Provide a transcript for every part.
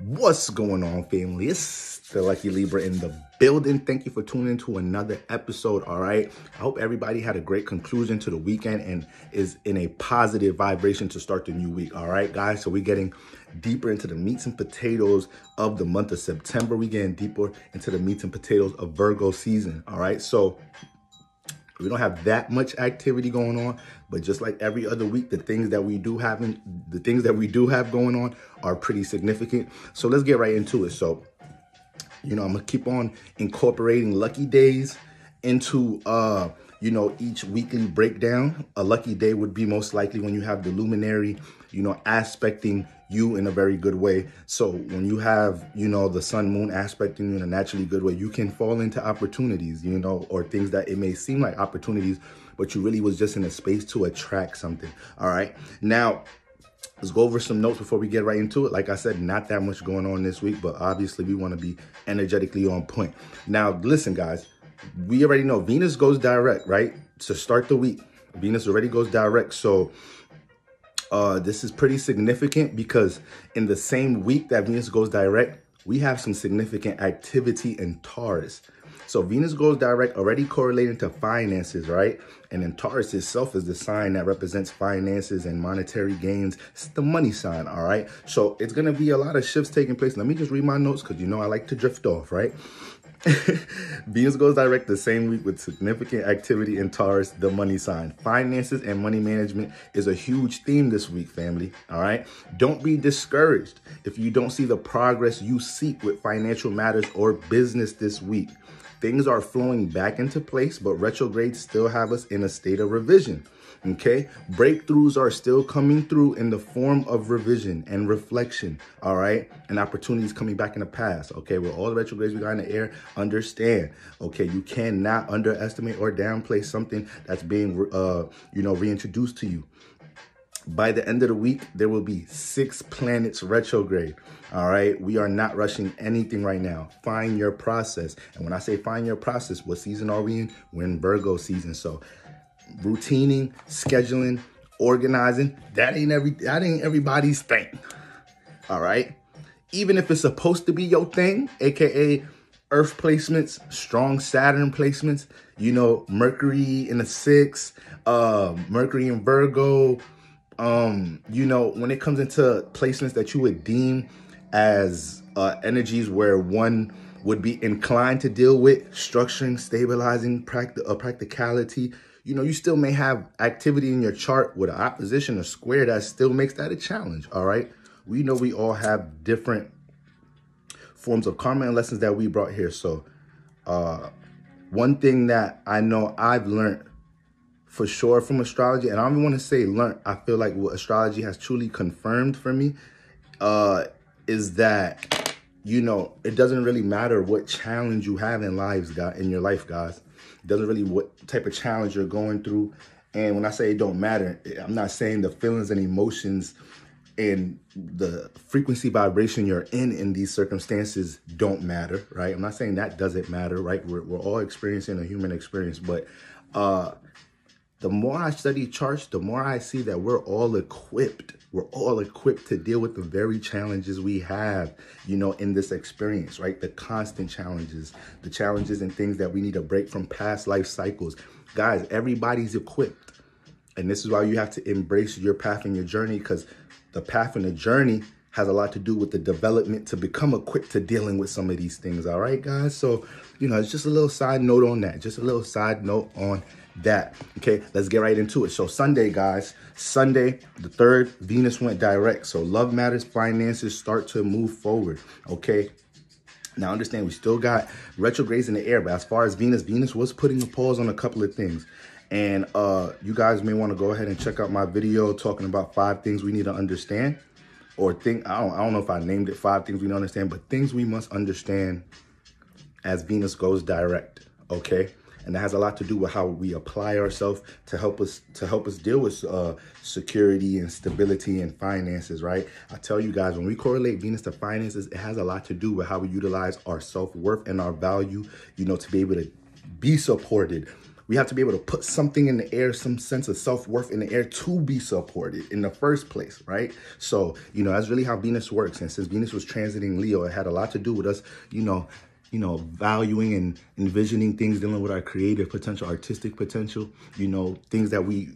What's going on, family? It's the Lucky Libra in the building. Thank you for tuning into another episode, all right? I hope everybody had a great conclusion to the weekend and is in a positive vibration to start the new week, all right, guys? So we're getting deeper into the meats and potatoes of the month of September. We're getting deeper into the meats and potatoes of Virgo season, all right? So we don't have that much activity going on, but just like every other week, the things that we do have going on are pretty significant. So let's get right into it. So, I'm gonna keep on incorporating lucky days into each weekly breakdown. A lucky day would be most likely when you have the luminary, aspecting you in a very good way. So when you have, the sun moon aspecting you in a naturally good way, you can fall into opportunities, or things that it may seem like opportunities, but you really was just in a space to attract something. All right. Now, let's go over some notes before we get right into it. Like I said, not that much going on this week, but obviously we want to be energetically on point. Now, listen, guys, we already know Venus goes direct, right? To start the week, Venus already goes direct. So this is pretty significant because in the same week that Venus goes direct, we have some significant activity in Taurus. So Venus goes direct, already correlating to finances, right? And then Taurus itself is the sign that represents finances and monetary gains. It's the money sign, all right? So it's going to be a lot of shifts taking place. Let me just read my notes because, I like to drift off, right? Venus goes direct the same week with significant activity in Taurus, the money sign. Finances and money management is a huge theme this week, family. All right. Don't be discouraged if you don't see the progress you seek with financial matters or business this week. Things are flowing back into place, but retrogrades still have us in a state of revision. Okay, breakthroughs are still coming through in the form of revision and reflection. All right, and opportunities coming back in the past. Okay, with all the retrogrades we got in the air, understand. Okay, you cannot underestimate or downplay something that's being, reintroduced to you. By the end of the week, there will be 6 planets retrograde. All right. We are not rushing anything right now. Find your process. And when I say find your process, what season are we in? We're in Virgo season. So routining, scheduling, organizing, that ain't everybody's thing. All right. Even if it's supposed to be your thing, aka Earth placements, strong Saturn placements, Mercury in the 6th, Mercury in Virgo. When it comes into placements that you would deem as energies where one would be inclined to deal with structuring, stabilizing, practicality, you still may have activity in your chart with an opposition or square that still makes that a challenge. All right. We know we all have different forms of karma and lessons that we brought here. So one thing that I know I've learned for sure from astrology, and I don't even want to say learned, I feel like what astrology has truly confirmed for me is that, it doesn't really matter what challenge you have in your life, guys. It doesn't really what type of challenge you're going through. And when I say it don't matter, I'm not saying the feelings and emotions and the frequency vibration you're in these circumstances don't matter, right? I'm not saying that doesn't matter, right? We're all experiencing a human experience, but the more I study charts, the more I see that we're all equipped. We're all equipped to deal with the very challenges we have, in this experience, right? The constant challenges, the challenges and things that we need to break from past life cycles. Guys, everybody's equipped. And this is why you have to embrace your path and your journey, because the path and the journey has a lot to do with the development to become equipped to dealing with some of these things. All right, guys. So, it's just a little side note on that. Just a little side note on that. Okay, let's get right into it. So Sunday, guys, Sunday, the 3rd, Venus went direct. So love matters, finances start to move forward. Okay. Now understand, we still got retrogrades in the air, but as far as Venus was putting a pause on a couple of things. And you guys may want to go ahead and check out my video talking about 5 things we need to understand. Or I don't know if I named it 5 things we don't understand, but things we must understand as Venus goes direct. Okay. And that has a lot to do with how we apply ourselves to help us deal with security and stability and finances, right? I tell you guys, when we correlate Venus to finances, it has a lot to do with how we utilize our self-worth and our value, to be able to be supported. We have to be able to put something in the air, some sense of self-worth in the air to be supported in the first place, right? So, that's really how Venus works. And since Venus was transiting Leo, it had a lot to do with us, valuing and envisioning things, dealing with our creative potential, artistic potential, things that we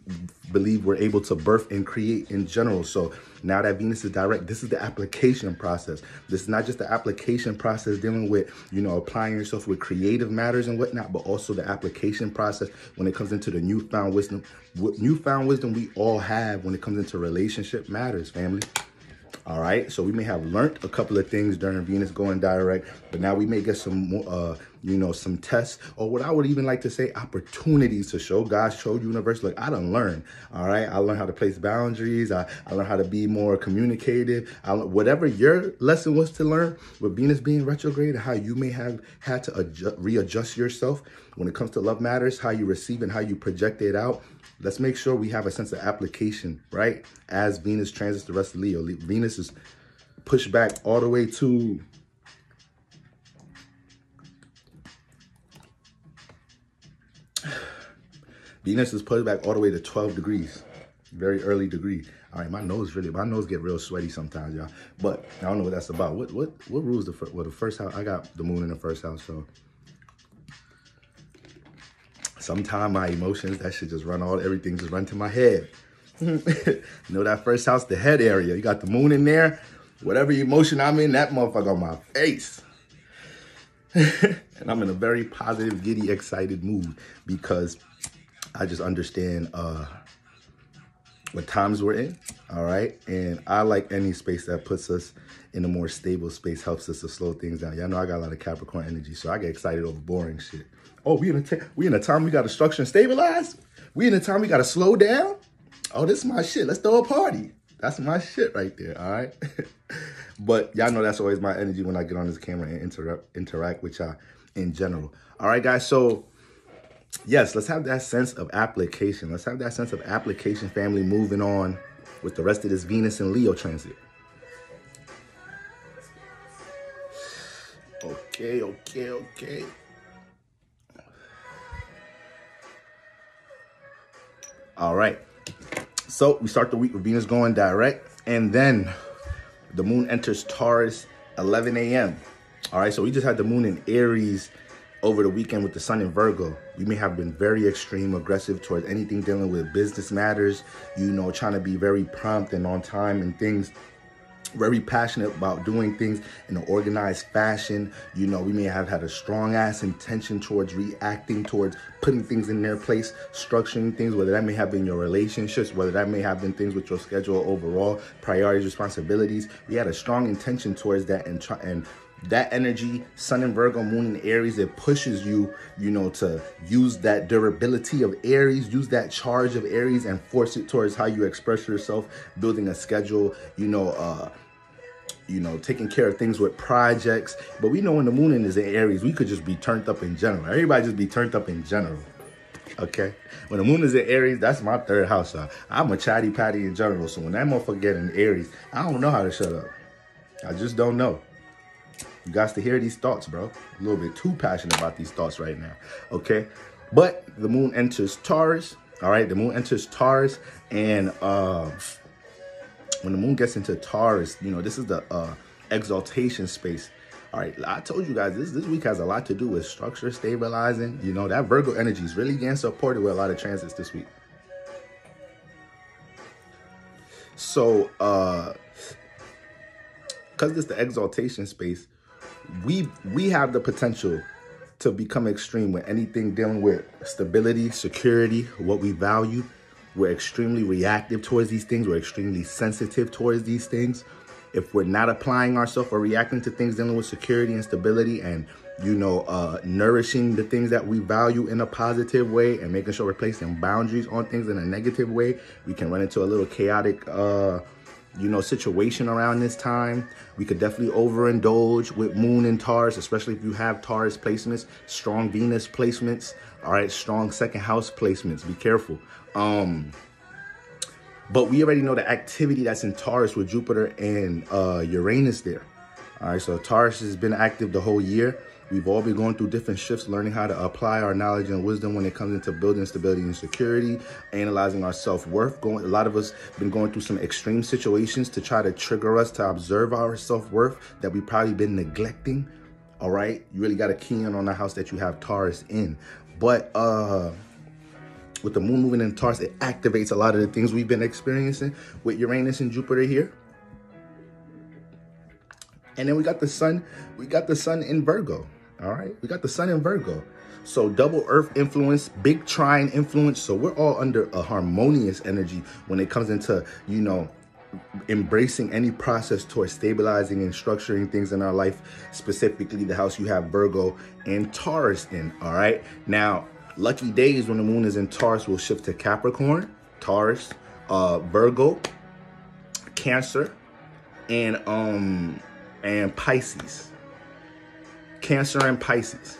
believe we're able to birth and create in general. So now that Venus is direct, this is the application process. This is not just the application process dealing with, applying yourself with creative matters and whatnot, but also the application process when it comes into the newfound wisdom. What newfound wisdom we all have when it comes into relationship matters, family. All right, so we may have learned a couple of things during Venus going direct, but now we may get some more, some tests, or what I would even like to say, opportunities to show God, show universe, look, I done learned. All right, I learned how to place boundaries. I learned how to be more communicative. Whatever your lesson was to learn with Venus being retrograde, and how you may have had to readjust yourself when it comes to love matters, how you receive and how you project it out. Let's make sure we have a sense of application, right? As Venus transits the rest of Leo. Venus is pushed back all the way to Venus is pushed back all the way to 12 degrees. Very early degree. All right, my nose get real sweaty sometimes, y'all. But I don't know what that's about. What rules the first house? I got the moon in the first house, so sometimes my emotions, that should just everything just run to my head. That first house, the head area. You got the moon in there. Whatever emotion I'm in, that motherfucker on my face. And I'm in a very positive, giddy, excited mood because I just understand what times we're in, all right? And I like any space that puts us in a more stable space, helps us to slow things down. Y'all know I got a lot of Capricorn energy, so I get excited over boring shit. Oh, we in a time we got to structure and stabilize? We in a time we got to slow down? Oh, this is my shit. Let's throw a party. That's my shit right there, all right? But y'all know that's always my energy when I get on this camera and interact with y'all in general. All right, guys, so yes, let's have that sense of application. Let's have that sense of application, family, moving on with the rest of this Venus and Leo transit. Okay. All right, so we start the week with Venus going direct, and then the moon enters Taurus 11 a.m. All right, so we just had the moon in Aries over the weekend with the sun in Virgo. We may have been very extreme, aggressive towards anything dealing with business matters, trying to be very prompt and on time and things. Very passionate about doing things in an organized fashion. We may have had a strong ass intention towards reacting, towards putting things in their place, structuring things, whether that may have been your relationships, whether that may have been things with your schedule overall, priorities, responsibilities. We had a strong intention towards that, and that energy, sun in Virgo, moon in Aries, it pushes you, to use that durability of Aries, use that charge of Aries and force it towards how you express yourself, building a schedule, taking care of things with projects. But we know when the moon is in Aries, we could just be turned up in general. Everybody just be turned up in general. Okay? When the moon is in Aries, that's my third house. I'm a chatty patty in general. So when that motherfucker get in Aries, I don't know how to shut up. I just don't know. You got to hear these thoughts, bro. A little bit too passionate about these thoughts right now. Okay? But the moon enters Taurus. All right? The moon enters Taurus. And when the moon gets into Taurus, this is the exaltation space. All right, I told you guys this week has a lot to do with structure, stabilizing. That Virgo energy is really getting supported with a lot of transits this week. So, because it's the exaltation space, we have the potential to become extreme with anything dealing with stability, security, what we value. We're extremely reactive towards these things. We're extremely sensitive towards these things. If we're not applying ourselves or reacting to things dealing with security and stability and, nourishing the things that we value in a positive way and making sure we're placing boundaries on things in a negative way, we can run into a little chaotic, situation around this time. We could definitely overindulge with moon and Taurus, especially if you have Taurus placements, strong Venus placements, all right, strong second house placements. Be careful. But we already know the activity that's in Taurus with Jupiter and Uranus there. All right, so Taurus has been active the whole year. We've all been going through different shifts, learning how to apply our knowledge and wisdom when it comes into building stability and security, analyzing our self-worth. A lot of us been going through some extreme situations to try to trigger us to observe our self-worth that we've probably been neglecting. All right, you really got to key in on the house that you have Taurus in. But with the moon moving in Taurus, it activates a lot of the things we've been experiencing with Uranus and Jupiter here. And then we got the sun in Virgo. All right, we got the sun in Virgo. So double earth influence, big trine influence. So we're all under a harmonious energy when it comes into, you know, embracing any process towards stabilizing and structuring things in our life, specifically the house you have Virgo and Taurus in. All right, now lucky days when the moon is in Taurus will shift to Capricorn, Taurus, Virgo, Cancer, and Pisces. Cancer and Pisces.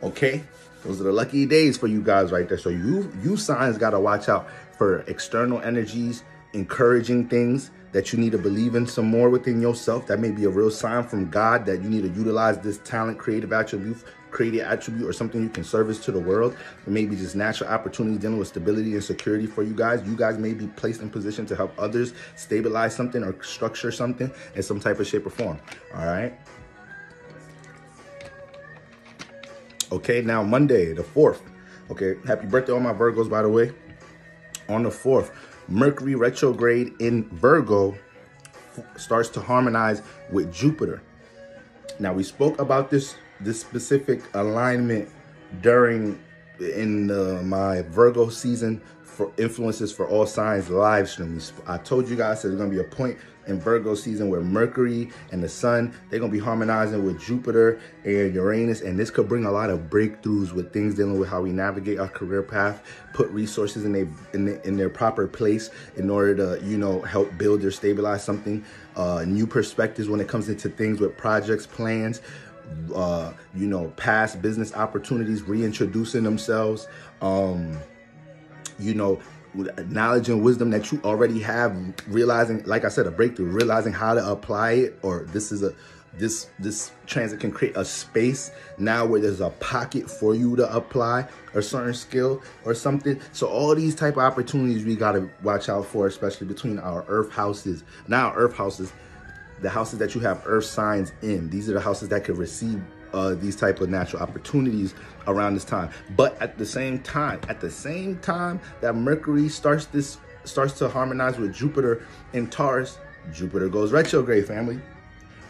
Okay, those are the lucky days for you guys right there. So you signs got to watch out for external energies, encouraging things that you need to believe in some more within yourself. That may be a real sign from God that you need to utilize this talent, creative attribute, or something you can service to the world. It may be just natural opportunities dealing with stability and security for you guys. You guys may be placed in position to help others stabilize something or structure something in some type of shape or form. All right. Okay, now Monday, the 4th. Okay, happy birthday all my Virgos, by the way. On the 4th, Mercury retrograde in Virgo starts to harmonize with Jupiter. Now, we spoke about this specific alignment in my Virgo season for influences for all signs live streams. I told you guys that there's going to be a point in Virgo season where Mercury and the sun, they're going to be harmonizing with Jupiter and Uranus, and this could bring a lot of breakthroughs with things dealing with how we navigate our career path, put resources in their proper place in order to, you know, help build or stabilize something, new perspectives when it comes into things with projects, plans, you know, past business opportunities reintroducing themselves, you know, with knowledge and wisdom that you already have, realizing, like I said, a breakthrough, realizing how to apply it, or this transit can create a space now where there's a pocket for you to apply a certain skill or something. So all these type of opportunities we got to watch out for, especially between our earth houses. Now, earth houses, the houses that you have earth signs in, these are the houses that could receive these type of natural opportunities around this time. But at the same time that Mercury starts to harmonize with Jupiter in Taurus, Jupiter goes retrograde, family.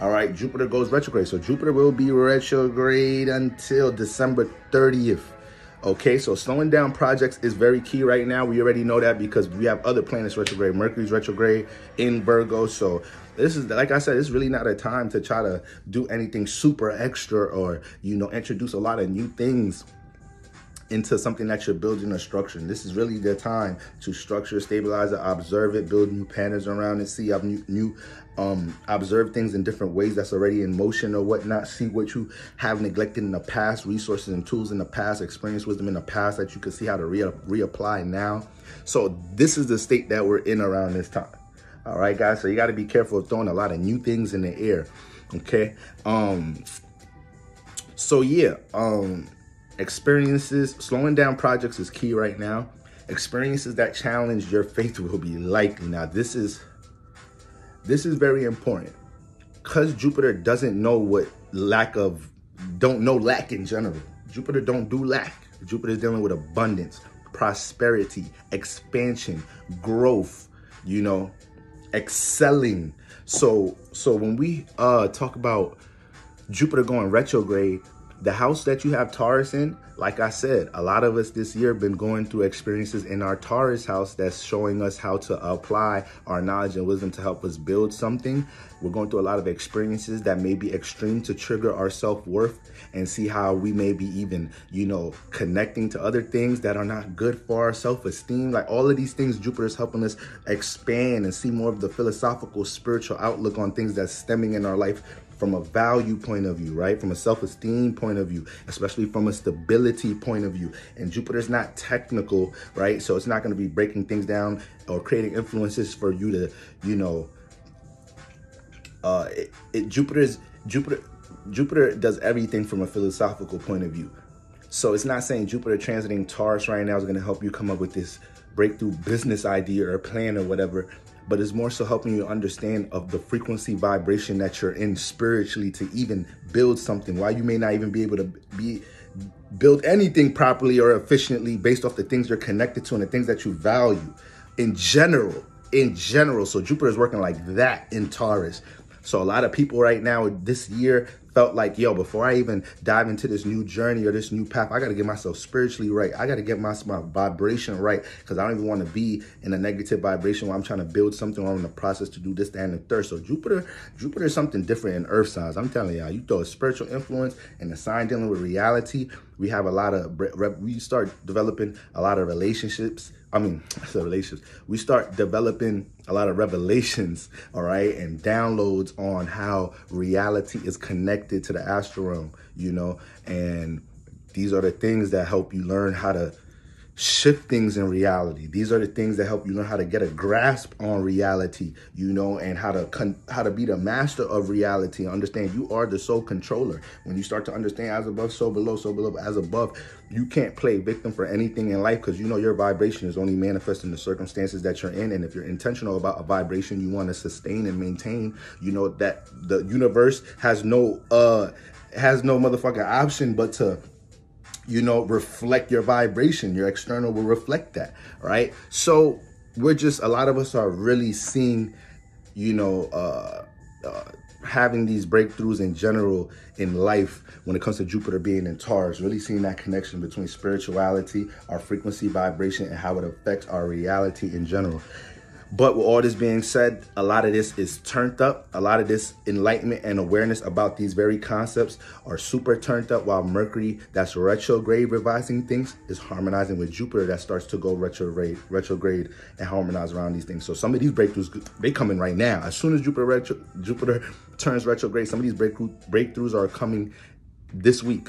All right, Jupiter goes retrograde. So Jupiter will be retrograde until December 30th. Okay, so slowing down projects is very key right now. We already know that because we have other planets retrograde. Mercury's retrograde in Virgo. So this is, like I said, it's really not a time to try to do anything super extra or, you know, introduce a lot of new things into something that you're building or structuring. This is really the time to structure, stabilize it, observe it, build new patterns around it, see observe things in different ways that's already in motion or whatnot. See what you have neglected in the past, resources and tools in the past, experience, wisdom in the past that you can see how to reapply now. So this is the state that we're in around this time. All right, guys. So you got to be careful of throwing a lot of new things in the air. Okay. So yeah. Experiences, slowing down projects is key right now. Experiences that challenge your faith will be likely. Now, this is very important because Jupiter doesn't know what lack in general. Jupiter don't do lack. Jupiter is dealing with abundance, prosperity, expansion, growth, you know, excelling. So when we talk about Jupiter going retrograde, the house that you have Taurus in, like I said, a lot of us this year have been going through experiences in our Taurus house that's showing us how to apply our knowledge and wisdom to help us build something. We're going through a lot of experiences that may be extreme to trigger our self-worth and see how we may be even, you know, connecting to other things that are not good for our self-esteem. Like all of these things, Jupiter's helping us expand and see more of the philosophical, spiritual outlook on things that's stemming in our life from a value point of view, right? From a self-esteem point of view, especially from a stability point of view. And Jupiter's not technical, right? So it's not going to be breaking things down or creating influences for you to, you know, Jupiter's Jupiter does everything from a philosophical point of view. So it's not saying Jupiter transiting Taurus right now is going to help you come up with this breakthrough business idea or plan or whatever, but it's more so helping you understand of the frequency vibration that you're in spiritually to even build something. Why you may not even be able to build anything properly or efficiently based off the things you're connected to and the things that you value in general. So Jupiter is working like that in Taurus. So a lot of people right now this year felt like, yo, before I even dive into this new journey or this new path, I got to get myself spiritually right. I got to get my vibration right, because I don't even want to be in a negative vibration where I'm trying to build something or I'm in the process to do this, that, and the third. So Jupiter is something different in earth signs. I'm telling y'all, you throw a spiritual influence and a sign dealing with reality, we have we start developing a lot of relationships. We start developing a lot of revelations, all right, and downloads on how reality is connected to the astral realm, and these are the things that help you learn how to shift things in reality. These are the things that help you learn how to get a grasp on reality, and how to be the master of reality. Understand you are the sole controller. When you start to understand as above, so below, as above, you can't play victim for anything in life, because your vibration is only manifesting the circumstances that you're in. And if you're intentional about a vibration you want to sustain and maintain, that the universe has no motherfucking option but to reflect your vibration. Your external will reflect that, right? So a lot of us are really seeing, having these breakthroughs in general in life when it comes to Jupiter being in Taurus, really seeing that connection between spirituality, our frequency vibration, and how it affects our reality in general. But with all this being said, a lot of this is turned up. A lot of this enlightenment and awareness about these very concepts are super turned up, while Mercury, that's retrograde, revising things, is harmonizing with Jupiter that starts to go retrograde and harmonize around these things. So some of these breakthroughs, they coming right now. As soon as Jupiter turns retrograde, some of these breakthroughs are coming this week.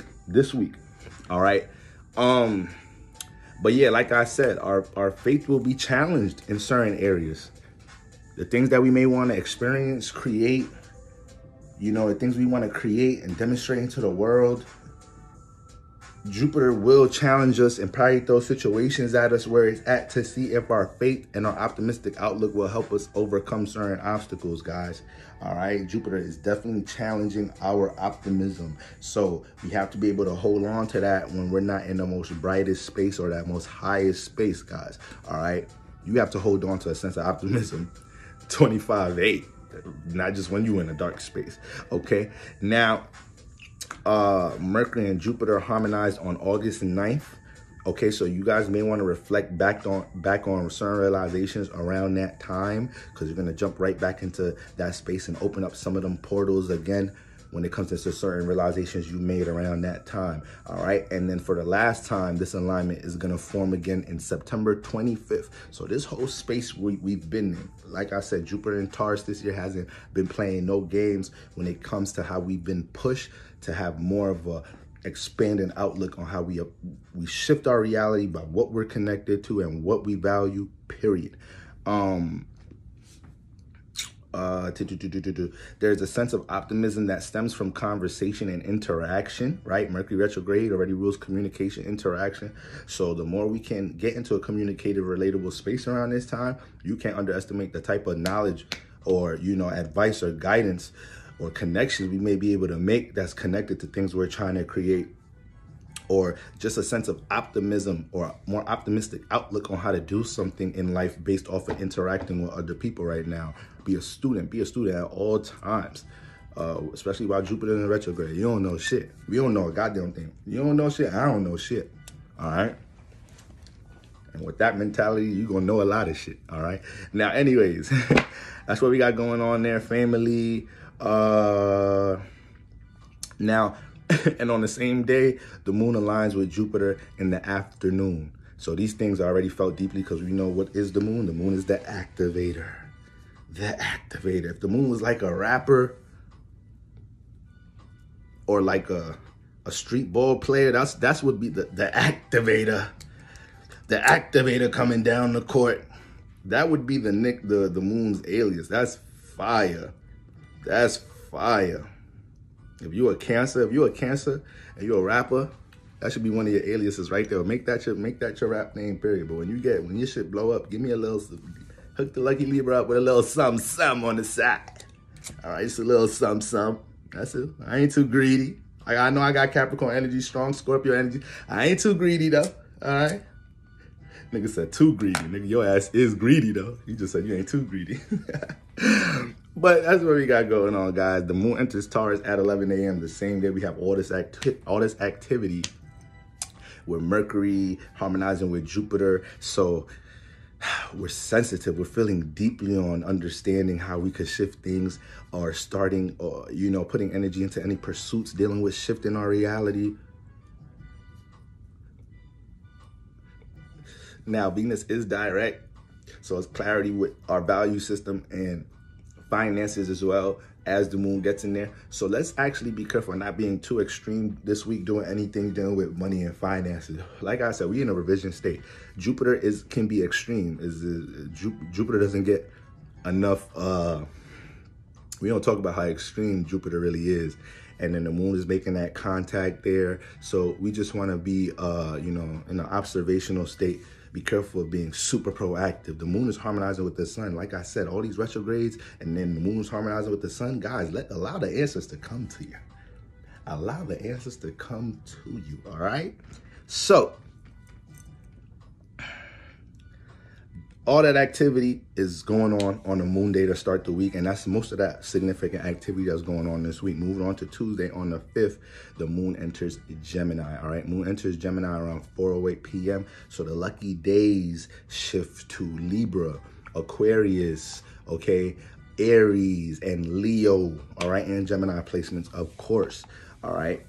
All right. But yeah, like I said, our faith will be challenged in certain areas. The things that we may want to experience, create, the things we want to create and demonstrate into the world, Jupiter will challenge us and probably throw situations at us where it's at to see if our faith and our optimistic outlook will help us overcome certain obstacles, guys. All right, Jupiter is definitely challenging our optimism. So we have to be able to hold on to that when we're not in the most brightest space or that most highest space, guys. All right, you have to hold on to a sense of optimism 25/8, not just when you're in a dark space. Okay, now Mercury and Jupiter harmonized on August 9th. Okay, so you guys may want to reflect back on certain realizations around that time, because you're going to jump right back into that space and open up some of them portals again when it comes to certain realizations you made around that time. All right, and then for the last time, this alignment is going to form again in September 25th. So this whole space we've been in, like I said, Jupiter and Taurus this year hasn't been playing no games when it comes to how we've been pushed to have more of a expanding outlook on how we shift our reality by what we're connected to and what we value, period. There's a sense of optimism that stems from conversation and interaction, right? Mercury retrograde already rules communication, interaction. So the more we can get into a communicative, relatable space around this time, you can't underestimate the type of knowledge or, advice or guidance or connections we may be able to make that's connected to things we're trying to create, or just a sense of optimism or a more optimistic outlook on how to do something in life based off of interacting with other people right now. Be a student at all times, especially while Jupiter in retrograde. You don't know shit. We don't know a goddamn thing. You don't know shit. I don't know shit. All right. And with that mentality, you're going to know a lot of shit. All right. Now, anyways, that's what we got going on there, family. Now, and on the same day, the moon aligns with Jupiter in the afternoon. So these things I already felt deeply, because we know what is the moon. The moon is the activator. The activator. If the moon was like a rapper or like a street ball player, that's would be the activator. The activator coming down the court. That would be the moon's alias. That's fire. That's fire. If you're a Cancer and you're a rapper, that should be one of your aliases right there. Make that your rap name, period. But when your shit blow up, give me a little, hook the Lucky Libra up with a little something on the side. All right, just a little something. That's it. I ain't too greedy. I know I got Capricorn energy, strong Scorpio energy. I ain't too greedy though. All right. Nigga said too greedy. Nigga, your ass is greedy though. You just said you ain't too greedy. But that's what we got going on, guys. The moon enters Taurus at 11 a.m. the same day we have all this activity with Mercury harmonizing with Jupiter. So we're sensitive. We're feeling deeply on understanding how we could shift things or starting or, you know, putting energy into any pursuits, dealing with shifting our reality. Now, Venus is direct, so it's clarity with our value system and finances as well as the moon gets in there. So let's actually be careful not being too extreme this week doing anything dealing with money and finances. Like I said, we in a revision state. Jupiter can be extreme. Jupiter doesn't get enough. We don't talk about how extreme Jupiter really is. And then the moon is making that contact there. So we just want to be, you know, in an observational state. Be careful of being super proactive. The moon is harmonizing with the sun. Like I said, all these retrogrades, and then the moon is harmonizing with the sun. Guys, allow the answers to come to you. Allow the answers to come to you, all right? So, all that activity is going on the moon day to start the week, and that's most of that significant activity that's going on this week. Moving on to Tuesday on the 5th, the moon enters Gemini, all right? Moon enters Gemini around 4:08 p.m., so the lucky days shift to Libra, Aquarius, okay, Aries, and Leo, all right, and Gemini placements, of course, all right?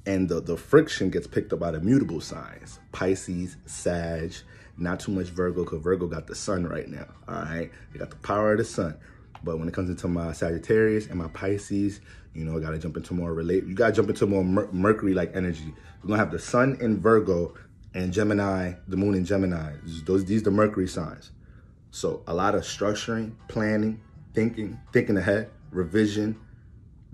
And the friction gets picked up by the mutable signs, Pisces, Sag, not too much Virgo, because Virgo got the sun right now, all right? They got the power of the sun. But when it comes into my Sagittarius and my Pisces, you know, I got to jump into more you got to jump into more Mercury-like energy. We're going to have the sun in Virgo and Gemini, the moon in Gemini. These are the Mercury signs. So a lot of structuring, planning, thinking ahead, revision,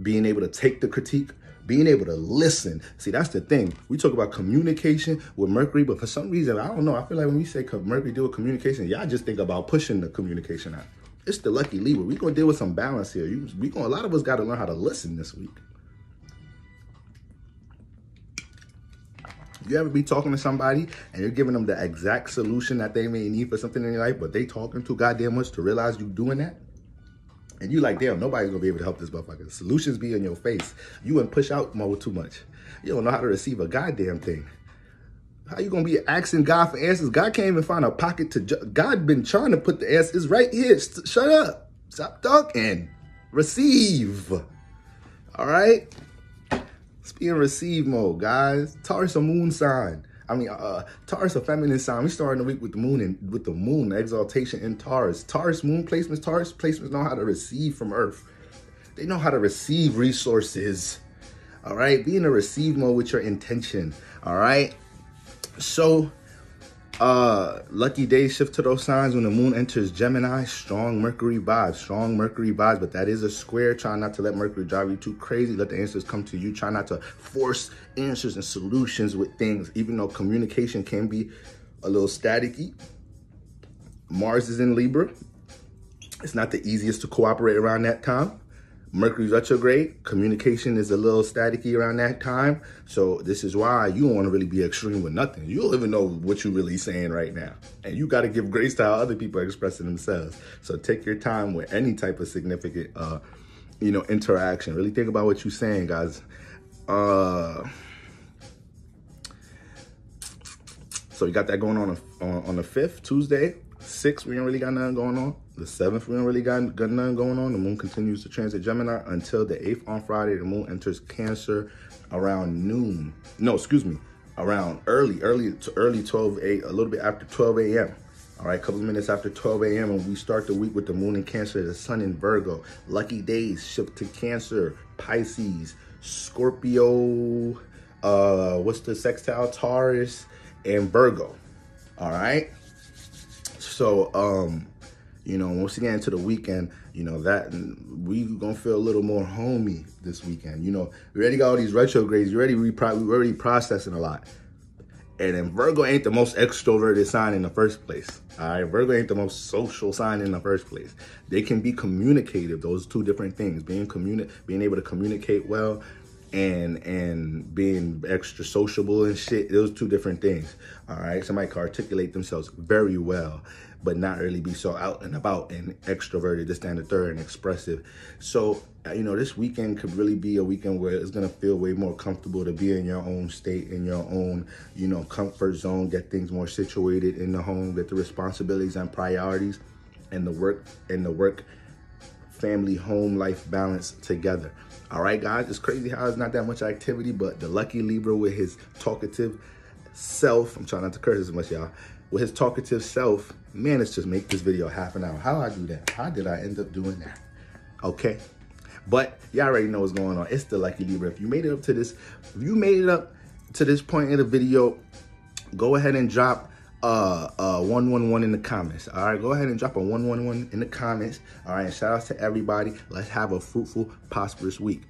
being able to take the critique, being able to listen. See, that's the thing. We talk about communication with Mercury, but for some reason, I don't know. I feel like when we say Mercury deal with communication, y'all just think about pushing the communication out. It's the lucky Libra. We're going to deal with some balance here. A lot of us got to learn how to listen this week. You ever be talking to somebody and you're giving them the exact solution that they may need for something in your life, but they talking too goddamn much to realize you doing that? And you like, damn, nobody's gonna be able to help this motherfucker. Solutions be in your face. You in push out mode too much. You don't know how to receive a goddamn thing. How you gonna be asking God for answers? God can't even find a pocket to, God been trying to put the answers right here. Shut up. Stop talking. Receive. All right? Let's be in receive mode, guys. Taurus a moon sign. Taurus a feminine sign. We starting the week with the moon, exaltation in Taurus. Taurus placements know how to receive from Earth. They know how to receive resources. All right, be in a receive mode with your intention. All right. So, lucky days shift to those signs when the moon enters Gemini. Strong Mercury vibes, but that is a square. Try not to let Mercury drive you too crazy. Let the answers come to you. Try not to force answers and solutions with things, even though communication can be a little staticky. Mars is in Libra. It's not the easiest to cooperate around that time. Mercury's retrograde. Communication is a little staticky around that time. So this is why you don't want to really be extreme with nothing. You don't even know what you're really saying right now. And you got to give grace to how other people are expressing themselves. So take your time with any type of significant, interaction. Really think about what you're saying, guys. So we got that going on the 5th, Tuesday. 6th, we ain't really got nothing going on. The 7th, we ain't really got nothing going on. The moon continues to transit Gemini until the 8th on Friday. The moon enters Cancer around noon. No, excuse me, around early 12, 8, a little bit after 12 a.m. All right, a couple of minutes after 12 a.m. and we start the week with the moon in Cancer, the sun in Virgo. Lucky days shift to Cancer, Pisces, Scorpio, what's the sextile? Taurus, and Virgo. All right. So, You know, once we get into the weekend, you know, that we gonna feel a little more homey this weekend. You know, we already got all these retrogrades. We're already processing a lot. And then Virgo ain't the most extroverted sign in the first place. All right, Virgo ain't the most social sign in the first place. They can be communicative. Those two different things: being able to communicate well, and being extra sociable and shit. Those two different things. All right, somebody can articulate themselves very well, but not really be so out and about and extroverted, this, that, and the third, and expressive. So, you know, this weekend could really be a weekend where it's going to feel way more comfortable to be in your own state, in your own, you know, comfort zone, get things more situated in the home, get the responsibilities and priorities and the work, family, home life balance together. All right, guys, it's crazy how it's not that much activity, but the lucky Libra with his talkative self, I'm trying not to curse as much, y'all, with his talkative self, managed to make this video half an hour. How did I do that? How did I end up doing that? Okay. But y'all already know what's going on. It's the lucky Libra. If you made it up to this point in the video, go ahead and drop 111 in the comments. All right, go ahead and drop a 111 in the comments. All right, and shout out to everybody. Let's have a fruitful, prosperous week.